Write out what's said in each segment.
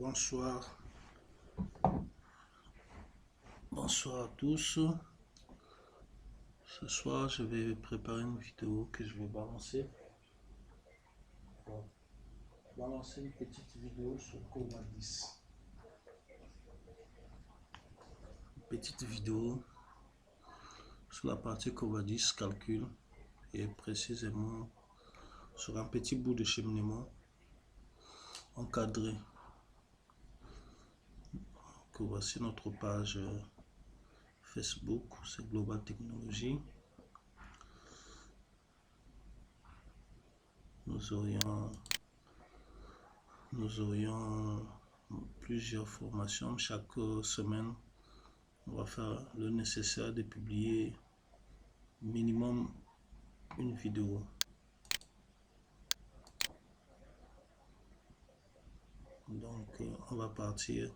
Bonsoir, bonsoir à tous. Ce soir, je vais préparer une vidéo que je vais balancer. Balancer une petite vidéo sur Covadis. Une petite vidéo sur la partie Covadis calcul et précisément sur un petit bout de cheminement encadré. Que voici notre page Facebook, c'est Global Technologie. Nous aurions plusieurs formations. Chaque semaine, on va faire le nécessaire de publier minimum une vidéo. Donc, on va partir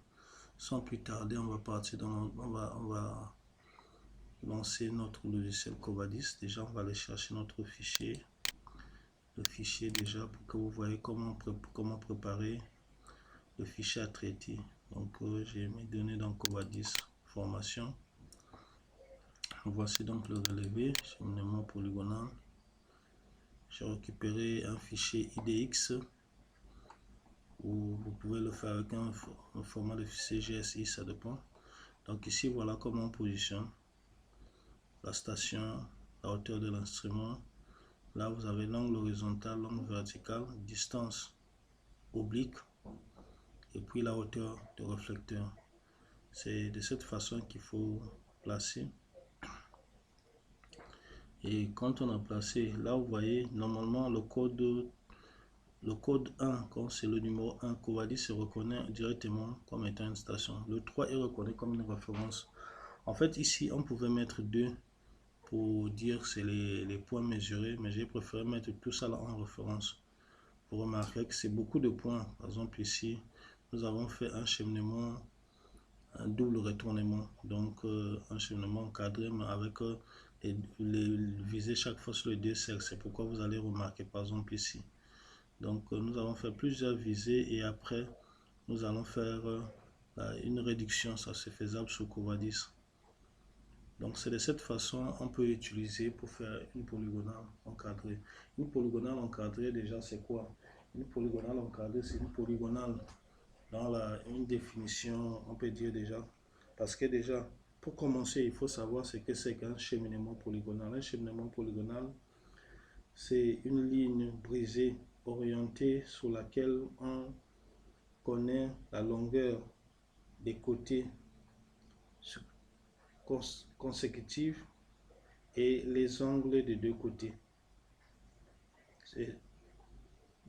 sans plus tarder. On va partir dans, on va lancer notre logiciel Covadis. Déjà, on va aller chercher notre fichier. Le fichier déjà pour que vous voyez comment préparer le fichier à traiter. Donc j'ai mes données dans Covadis formation. Voici donc le relevé cheminement polygonal. J'ai récupéré un fichier IDX ou vous pouvez le faire avec un format de fichier GSI, ça dépend. Donc ici voilà comment on positionne la station, la hauteur de l'instrument. Là vous avez l'angle horizontal, l'angle vertical, distance oblique et puis la hauteur de réflecteur. C'est de cette façon qu'il faut placer. Et quand on a placé, là vous voyez normalement le code 1, quand c'est le numéro 1, Covadis se reconnaît directement comme étant une station. Le 3 est reconnu comme une référence. En fait ici on pouvait mettre 2 pour dire c'est les points mesurés, mais j'ai préféré mettre tout ça là en référence. Vous remarquez que c'est beaucoup de points. Par exemple ici nous avons fait un cheminement, un double retournement, donc un cheminement encadré mais avec les visées chaque fois sur les deux cercles. C'est pourquoi vous allez remarquer par exemple ici. Donc nous allons faire plusieurs visées et après nous allons faire une réduction. Ça c'est faisable sur Covadis. Donc c'est de cette façon on peut utiliser pour faire une polygonale encadrée. Une polygonale encadrée déjà c'est quoi? Une polygonale encadrée c'est une polygonale dans une définition on peut dire déjà. Parce que déjà pour commencer il faut savoir ce que c'est qu'un cheminement polygonal. Un cheminement polygonal c'est une ligne brisée orientée sur laquelle on connaît la longueur des côtés consécutifs et les angles des deux côtés.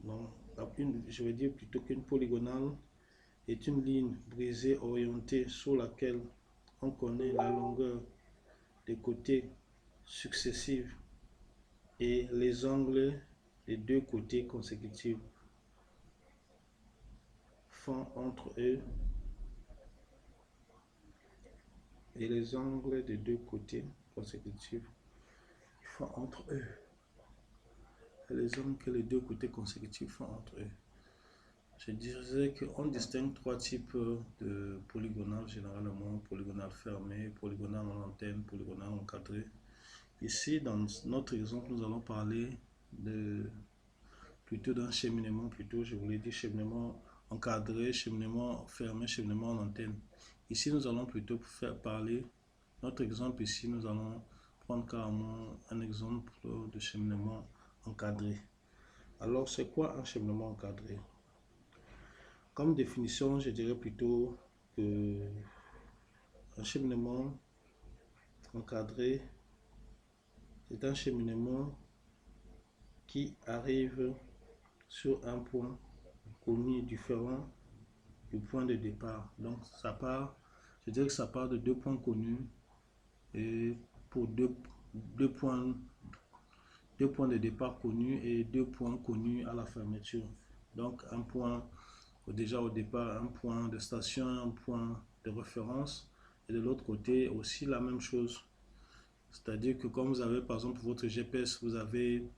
Donc, je vais dire plutôt qu'une polygonale est une ligne brisée orientée sur laquelle on connaît la longueur des côtés successifs et les angles des deux côtés consécutifs font entre eux et les angles des deux côtés consécutifs font entre eux et les angles que les deux côtés consécutifs font entre eux. Je dirais qu'on distingue trois types de polygonales généralement: polygonale fermée, polygonale en antenne, polygonale encadrée. Ici dans notre exemple nous allons parler plutôt d'un cheminement, je voulais dire cheminement encadré, cheminement fermé, cheminement en antenne. Ici nous allons plutôt parler, notre exemple ici nous allons prendre carrément un exemple de cheminement encadré. Alors c'est quoi un cheminement encadré? Comme définition je dirais plutôt que un cheminement encadré c'est un cheminement qui arrive sur un point connu différent du point de départ. Donc ça part, je dirais que ça part de deux points connus et pour deux points de départ connus et deux points connus à la fermeture. Donc un point déjà au départ, un point de station, un point de référence, et de l'autre côté aussi la même chose. C'est-à-dire que comme vous avez par exemple votre GPS, vous avez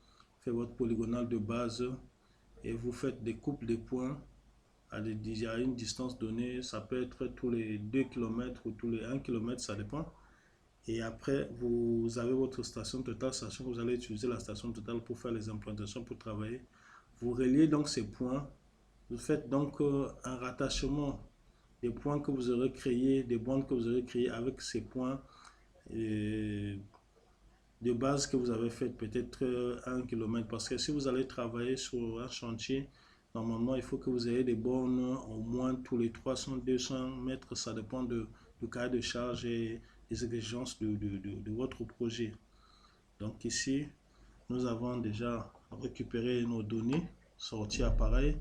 fait votre polygonale de base et vous faites des coupes de points à une distance donnée. Ça peut être tous les 2 km ou tous les 1 km, ça dépend. Et après, vous avez votre station Total, sachant que vous allez utiliser la station Total pour faire les implantations, pour travailler. Vous reliez donc ces points. Vous faites donc un rattachement des points que vous aurez créés, des bandes que vous aurez créées avec ces points de base que vous avez fait peut-être 1 km. Parce que si vous allez travailler sur un chantier, normalement, il faut que vous ayez des bornes au moins tous les 300-200 mètres. Ça dépend du cahier de charge et des exigences de votre projet. Donc ici, nous avons déjà récupéré nos données, sorties appareil.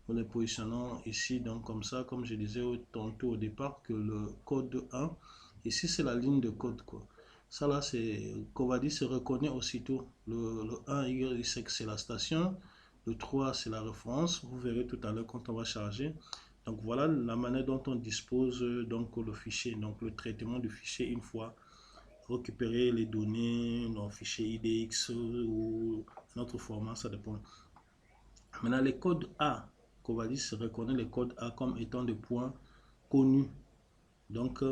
Nous les positionnons ici, donc comme ça, comme je disais tantôt au départ, que le code 1, ici c'est la ligne de code, quoi. Ça là, c'est Covadis se reconnaît aussitôt. Le 1, il sait que c'est la station. Le 3, c'est la référence. Vous verrez tout à l'heure quand on va charger. Donc voilà la manière dont on dispose donc le fichier, donc le traitement du fichier une fois récupérer les données dans le fichier IDX ou un autre format, ça dépend. Maintenant, les codes A, Covadis reconnaît les codes A comme étant des points connus. Donc,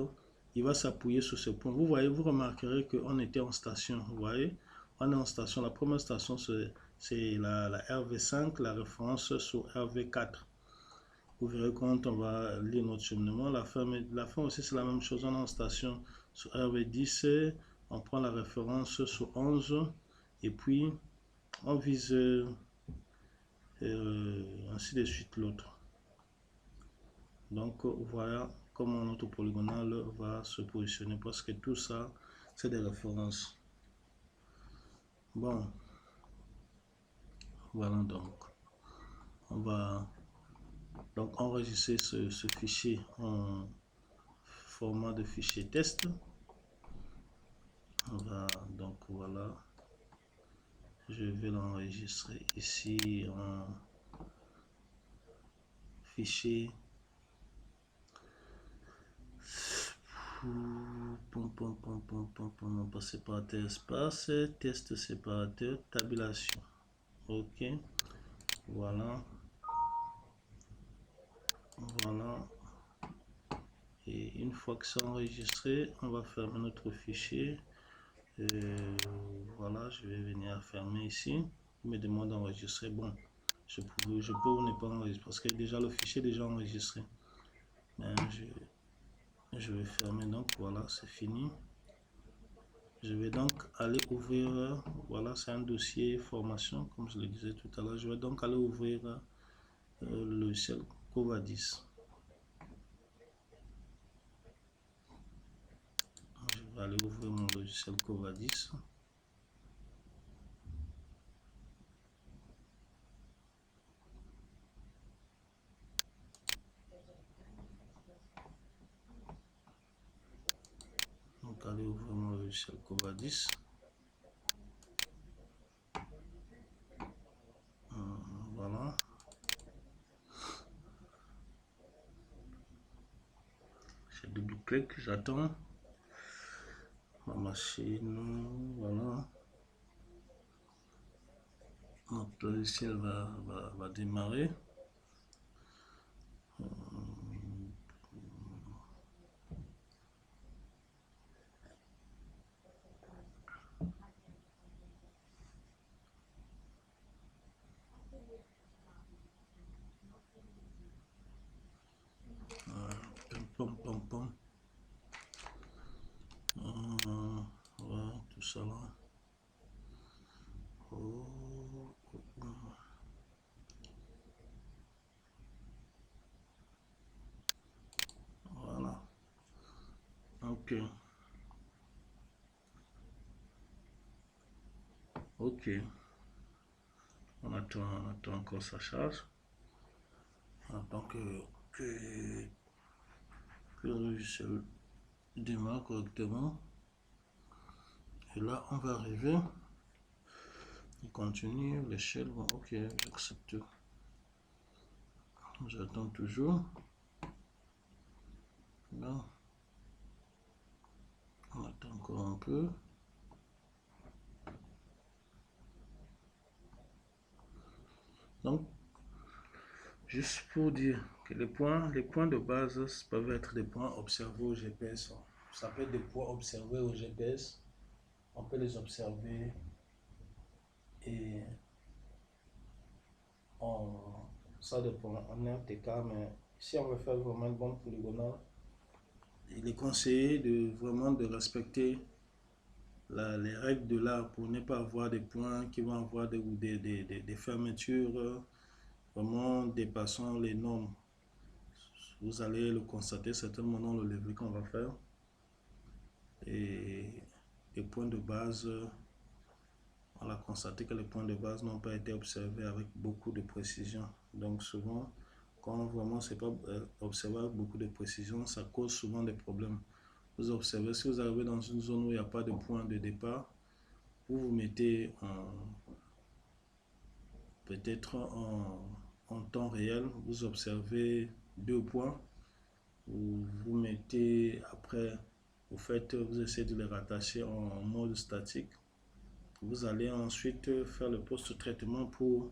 il va s'appuyer sur ce point. Vous voyez, vous remarquerez qu'on était en station. Vous voyez, on est en station. La première station, c'est la RV5, la référence sur RV4. Vous verrez quand on va lire notre cheminement. La fin aussi, c'est la même chose. On est en station sur RV10. On prend la référence sur 11. Et puis, on vise ainsi de suite l'autre. Donc, voilà comment notre polygonal va se positionner. Parce que tout ça, c'est des références. Bon. Voilà donc. On va donc enregistrer ce fichier en format de fichier test. Donc voilà, je vais l'enregistrer ici en fichier séparateur espace, test séparateur, tabulation. Ok, voilà, voilà. Et une fois que c'est enregistré, on va fermer notre fichier. Voilà, je vais venir fermer ici. Il me demande d'enregistrer. Bon, je peux ou ne pas enregistrer parce que déjà le fichier est déjà enregistré. Mais je vais fermer. Donc voilà, c'est fini. Je vais donc aller ouvrir. Voilà, c'est un dossier formation, comme je le disais tout à l'heure. Je vais donc aller ouvrir le logiciel Covadis. Je vais aller ouvrir mon logiciel Covadis. Donc, allez ouvrir mon logiciel Covadis. Voilà. Je double-clique, j'attends. Ma machine, voilà. Notre logiciel va démarrer. Voilà, tout ça là. Voilà. Ok. Ok. On attend encore sa charge. On attend que le logiciel démarre correctement. Et là, on va arriver. Il continue, l'échelle, bon, ok, j'accepte. J'attends toujours. Là, on attend encore un peu. Donc, juste pour dire Les points de base peuvent être des points observés au GPS. Ça peut être des points observés au GPS. On peut les observer et ça dépend en RTK, mais si on veut faire vraiment une bonne polygonale, il est conseillé de respecter les règles de l'art pour ne pas avoir des points qui vont avoir des fermetures vraiment dépassant les normes. Vous allez le constater certainement dans le levé qu'on va faire. Et les points de base, on a constaté que les points de base n'ont pas été observés avec beaucoup de précision. Donc souvent, quand vraiment c'est pas observé avec beaucoup de précision, ça cause souvent des problèmes. Vous observez, si vous arrivez dans une zone où il n'y a pas de point de départ, vous vous mettez peut-être en temps réel, vous observez 2 points, vous mettez après, vous essayez de les rattacher en mode statique. Vous allez ensuite faire le post-traitement pour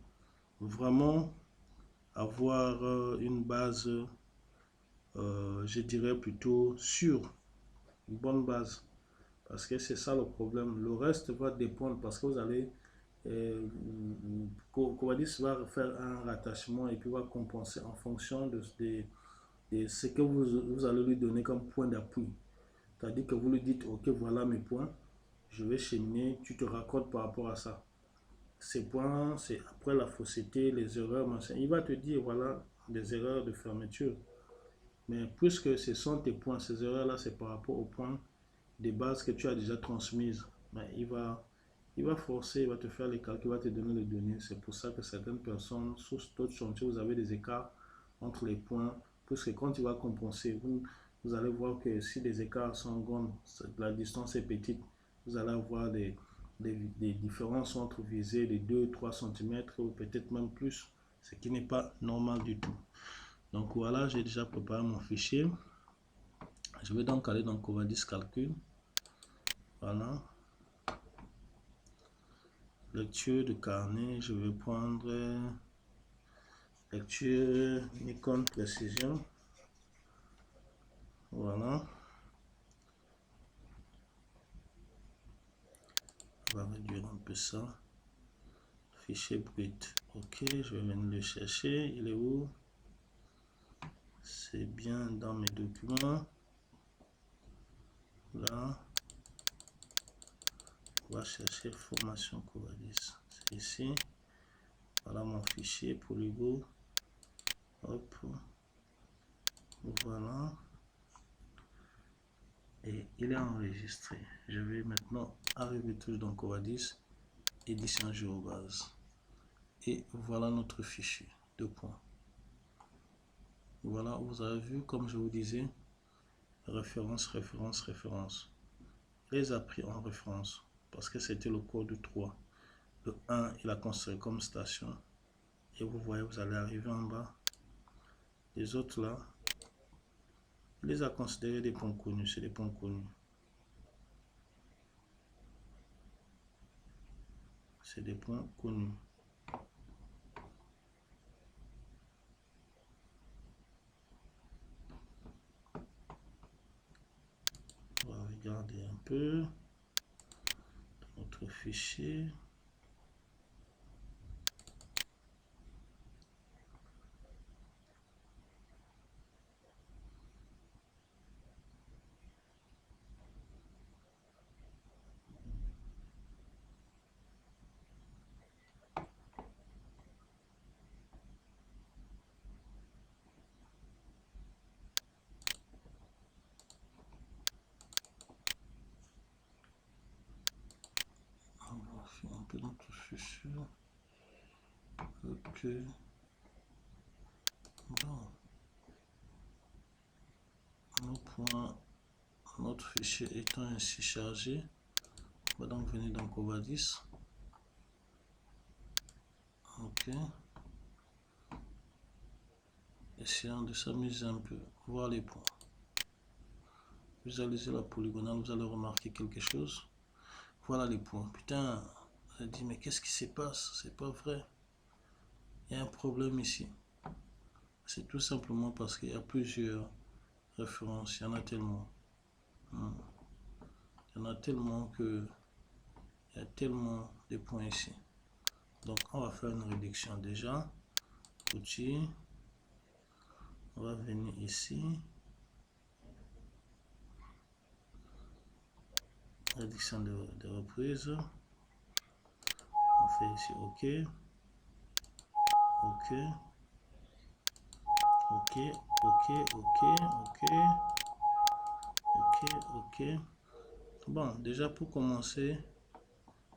vraiment avoir une base, je dirais plutôt sûre, une bonne base. Parce que c'est ça le problème. Le reste va dépendre parce que vous allez, Covadis va faire un rattachement et puis va compenser en fonction de ce que vous allez lui donner comme point d'appui. C'est-à-dire que vous lui dites, ok, voilà mes points, je vais cheminer, tu te raccordes par rapport à ça. Ces points, c'est après la fausseté, les erreurs, machin. Il va te dire, voilà, des erreurs de fermeture. Mais puisque ce sont tes points, ces erreurs-là, c'est par rapport aux points des bases que tu as déjà transmises. Mais il va forcer, il va te faire les calculs, il va te donner les données. C'est pour ça que certaines personnes, sous d'autres chantiers, vous avez des écarts entre les points. Puisque quand il va compenser, vous allez voir que si les écarts sont grands, la distance est petite, vous allez avoir des différences entre visées de 2-3 cm ou peut-être même plus, ce qui n'est pas normal du tout. Donc voilà, j'ai déjà préparé mon fichier. Je vais donc aller dans Covadis Calcul. Voilà. Lecture de carnet, je vais prendre lecture Nikon Précision. Voilà. On va réduire un peu ça. Fichier brut. Ok, je vais venir le chercher. Il est où? C'est bien dans mes documents. Là. On va chercher formation Covadis. C'est ici. Voilà mon fichier Polygo. Hop. Voilà. Et il est enregistré. Je vais maintenant arriver toujours dans Covadis, édition géobase. Et voilà notre fichier. 2 points. Voilà, vous avez vu, comme je vous disais, référence, référence, référence. Je les ai pris en référence parce que c'était le code 3. Le 1, il a considéré comme station. Et vous voyez, vous allez arriver en bas. Les autres là, il les a considérés des points connus. C'est des points connus. C'est des points connus. On va regarder un peu notre fichier. Un peu dans tout fichier. Ok. Bon. Notre fichier étant ainsi chargé, on va donc venir dans Covadis. Ok. Essayons de s'amuser un peu, voir les points. Visualisez la polygonale, vous allez remarquer quelque chose. Voilà les points. Putain, on a dit, mais qu'est-ce qui se passe? C'est pas vrai. Il y a un problème ici. C'est tout simplement parce qu'il y a plusieurs références. Il y en a tellement. Il y en a tellement que il y a tellement de points ici. Donc on va faire une réduction déjà. Outil. On va venir ici. Réduction de reprise. On fait ici OK. OK. OK. OK. OK. OK. OK. OK. Bon, déjà pour commencer,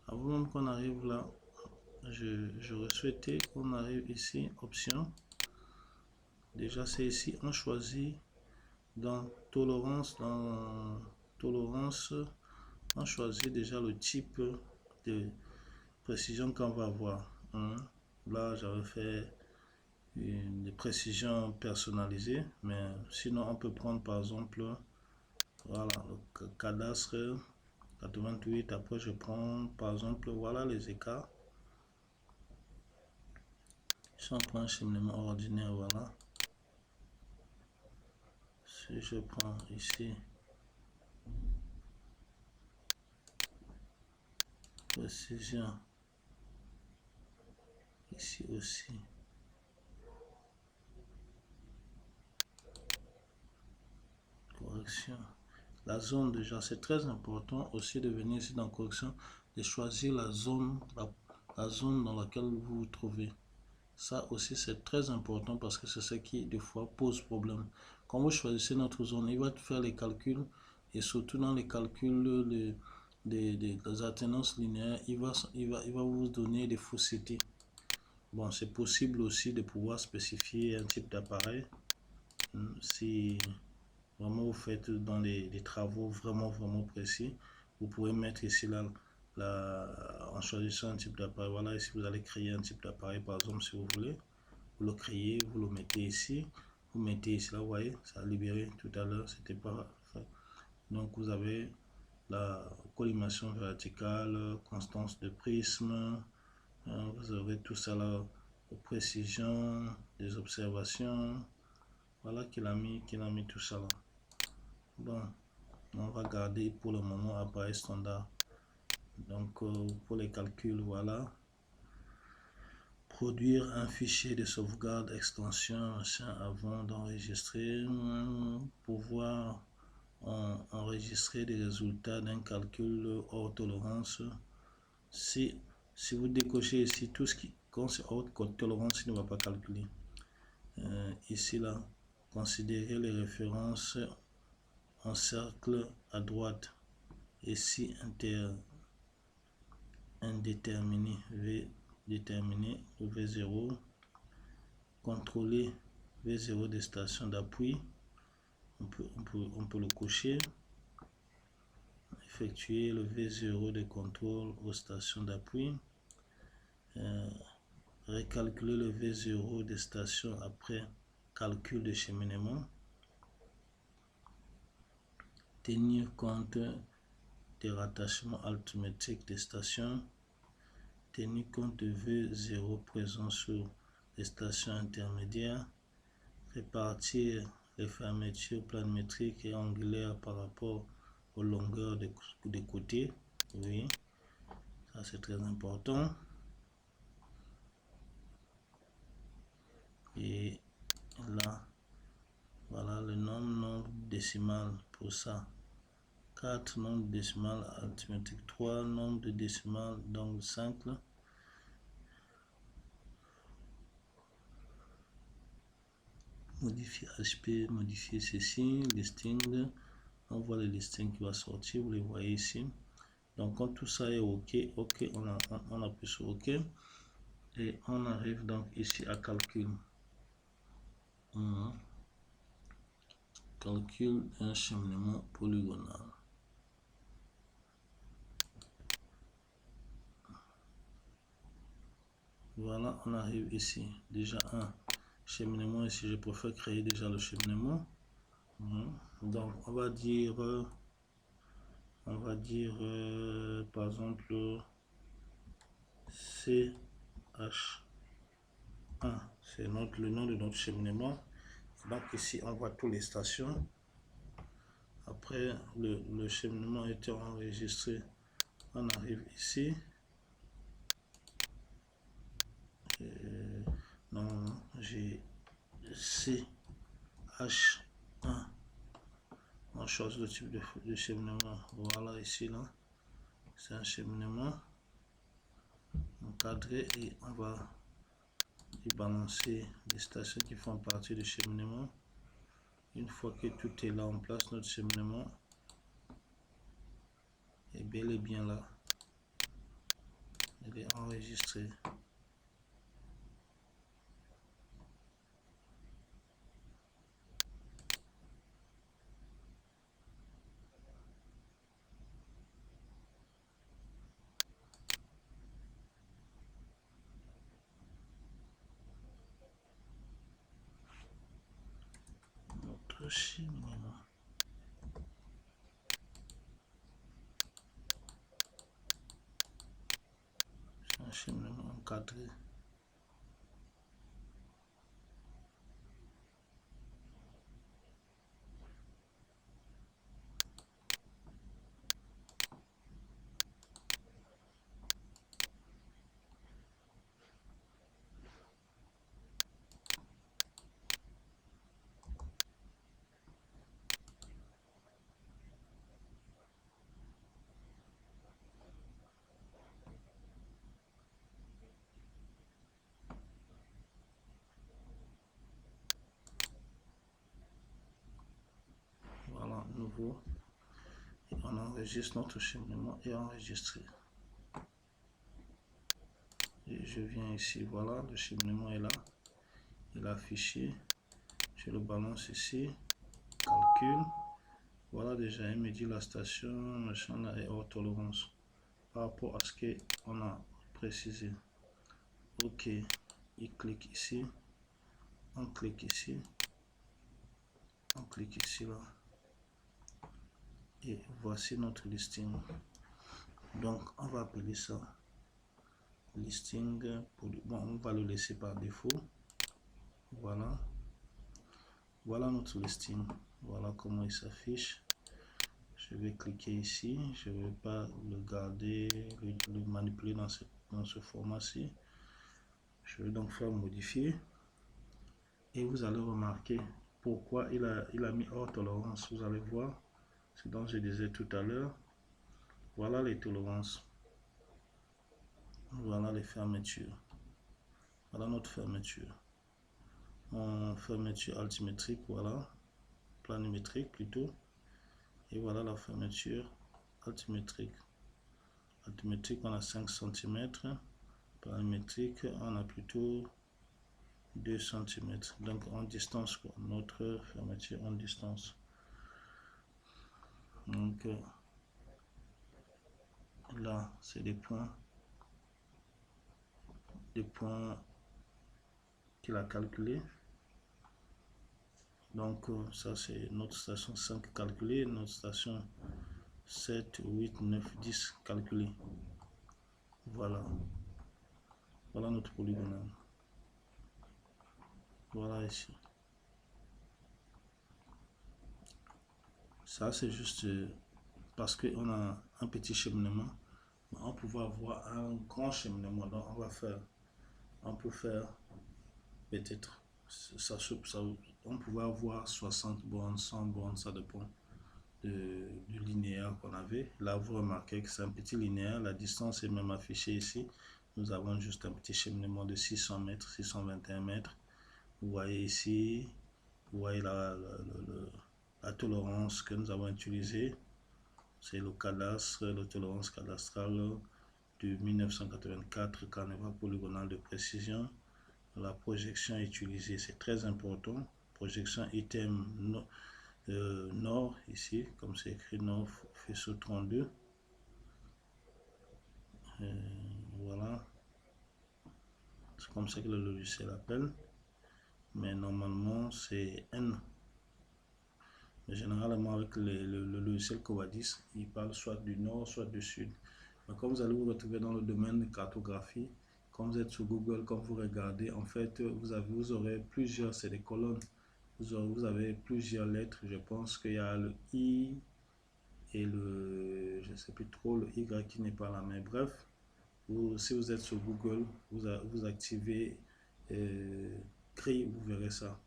avant même qu'on arrive là, j'aurais souhaité qu'on arrive ici, option. Déjà c'est ici, on choisit dans tolérance, on choisit déjà le type de précision qu'on va avoir. Là j'avais fait une précision personnalisée, mais sinon on peut prendre par exemple, voilà, le cadastre 88. Après je prends par exemple, voilà les écarts. Si on prend un cheminement ordinaire, voilà. Si je prends ici précision, ici aussi, correction, la zone déjà, c'est très important aussi de venir ici dans correction, de choisir la zone, la zone dans laquelle vous vous trouvez. Ça aussi c'est très important parce que c'est ce qui des fois pose problème. Quand vous choisissez notre zone, il va faire les calculs et surtout dans les calculs des attendances linéaires, il va vous donner des faussetés. Bon, c'est possible aussi de pouvoir spécifier un type d'appareil si vraiment vous faites dans des travaux vraiment précis. Vous pouvez mettre ici en choisissant un type d'appareil. Voilà, ici vous allez créer un type d'appareil par exemple si vous voulez. Vous le créez, vous le mettez ici, vous mettez ici, là vous voyez, ça a libéré tout à l'heure, c'était pas fait. Donc vous avez la collimation verticale, constance de prisme, vous aurez tout ça là, précision, des observations, voilà qu'il a mis tout ça là. Bon, on va garder pour le moment appareil standard. Donc pour les calculs, voilà. Produire un fichier de sauvegarde extension avant d'enregistrer, pouvoir enregistrer des résultats d'un calcul hors tolérance. Si vous décochez ici tout ce qui concerne hors tolérance, il ne va pas calculer. Ici là, considérez les références en cercle à droite. Ici indéterminé, V déterminé, V0. Contrôler V0 des stations d'appui, on peut le cocher. Effectuer le V0 de contrôle aux stations d'appui. Recalculer le V0 des stations après calcul de cheminement. Tenir compte des rattachements altimétriques des stations. Tenir compte de V0 présent sur les stations intermédiaires. Répartir les fermetures planimétriques et angulaires par rapport aux longueurs des côtés. Oui, ça c'est très important. Et là, voilà le nombre décimal pour ça. 4 nombres décimales arithmétique, 3 nombres de décimales, donc 5. Modifier HP, modifier ceci, listing. On voit le listing qui va sortir, vous les voyez ici. Donc quand tout ça est OK, on appuie sur OK. Et on arrive donc ici à calcul. Calcul d'un cheminement polygonal. Voilà, on arrive ici. Déjà un cheminement ici, je préfère créer déjà le cheminement. Donc on va dire par exemple CH 1, c'est le nom de notre cheminement. Donc ici, on voit toutes les stations. Après, le cheminement a été enregistré. On arrive ici. Non, j'ai CH1. On change le type de cheminement. Voilà, ici, là. C'est un cheminement encadré et on va y balancer les stations qui font partie du cheminement. Une fois que tout est là en place, notre cheminement est bel et bien là. Il est enregistré. Notre cheminement. C'est un cheminement encadré. Voilà, nouveau. Et on enregistre notre cheminement et enregistré. Et je viens ici, voilà, le cheminement est là. Il est affiché. Je le balance ici. Calcul. Voilà, déjà, il me dit la station, machin là, est hors tolérance. Par rapport à ce qu'on a précisé. Ok, il clique ici. On clique ici. On clique ici là. Et voici notre listing. Donc, on va appeler ça listing. Bon, on va le laisser par défaut. Voilà. Voilà notre listing. Voilà comment il s'affiche. Je vais cliquer ici. Je ne vais pas le garder, le manipuler dans ce format-ci. Je vais donc faire modifier. Et vous allez remarquer pourquoi il a mis hors tolérance. Vous allez voir ce dont je disais tout à l'heure. Voilà les tolérances. Voilà les fermetures. Voilà notre fermeture. En fermeture altimétrique, voilà. Planimétrique plutôt. Et voilà la fermeture altimétrique. Altimétrique, on a 5 cm. Planimétrique, on a plutôt 2 cm. Donc en distance, quoi. Notre fermeture en distance. Donc là, c'est des points qu'il a calculé. Donc ça c'est notre station 5 calculée, notre station 7, 8, 9, 10 calculée. Voilà. Voilà notre polygonal. Voilà ici. Ça c'est juste parce qu'on a un petit cheminement. On peut avoir un grand cheminement. Donc on peut faire peut-être ça, on pouvait avoir 60 bornes, 100 bornes, ça dépend du linéaire qu'on avait. Là, vous remarquez que c'est un petit linéaire. La distance est même affichée ici. Nous avons juste un petit cheminement de 600 mètres, 621 mètres. Vous voyez ici, vous voyez la tolérance que nous avons utilisée. C'est le cadastre, la tolérance cadastrale de 1984, carnaval polygonal de précision. La projection utilisée, c'est très important. Projection item nord, ici, comme c'est écrit nord faisceau 32. Voilà. C'est comme ça que le logiciel appelle. Mais normalement, c'est N. Mais généralement, avec le logiciel Covadis, il parle soit du nord, soit du sud. Mais comme vous allez vous retrouver dans le domaine de cartographie, quand vous êtes sur Google, quand vous regardez, en fait, vous aurez plusieurs, c'est des colonnes. Vous avez plusieurs lettres. Je pense qu'il y a le I et le, je ne sais plus trop, le Y qui n'est pas là. Mais bref, si vous êtes sur Google, vous activez CRI, vous verrez ça.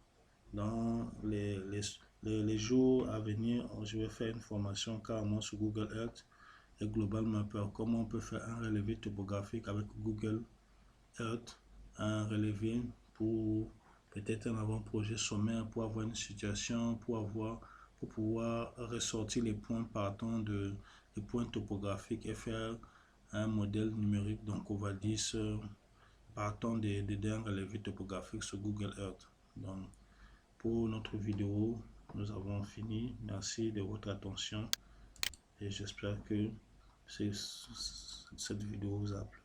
Dans les jours à venir, je vais faire une formation carrément sur Google Earth et Global Mapper. Comment on peut faire un relevé topographique avec Google Earth, un relevé pour peut-être un avant-projet sommaire, pour avoir une situation, pour pouvoir ressortir les points partant des points topographiques et faire un modèle numérique, donc on va dire partant d'un relevé topographique sur Google Earth. Donc, pour notre vidéo, nous avons fini. Merci de votre attention et j'espère que cette vidéo vous a plu.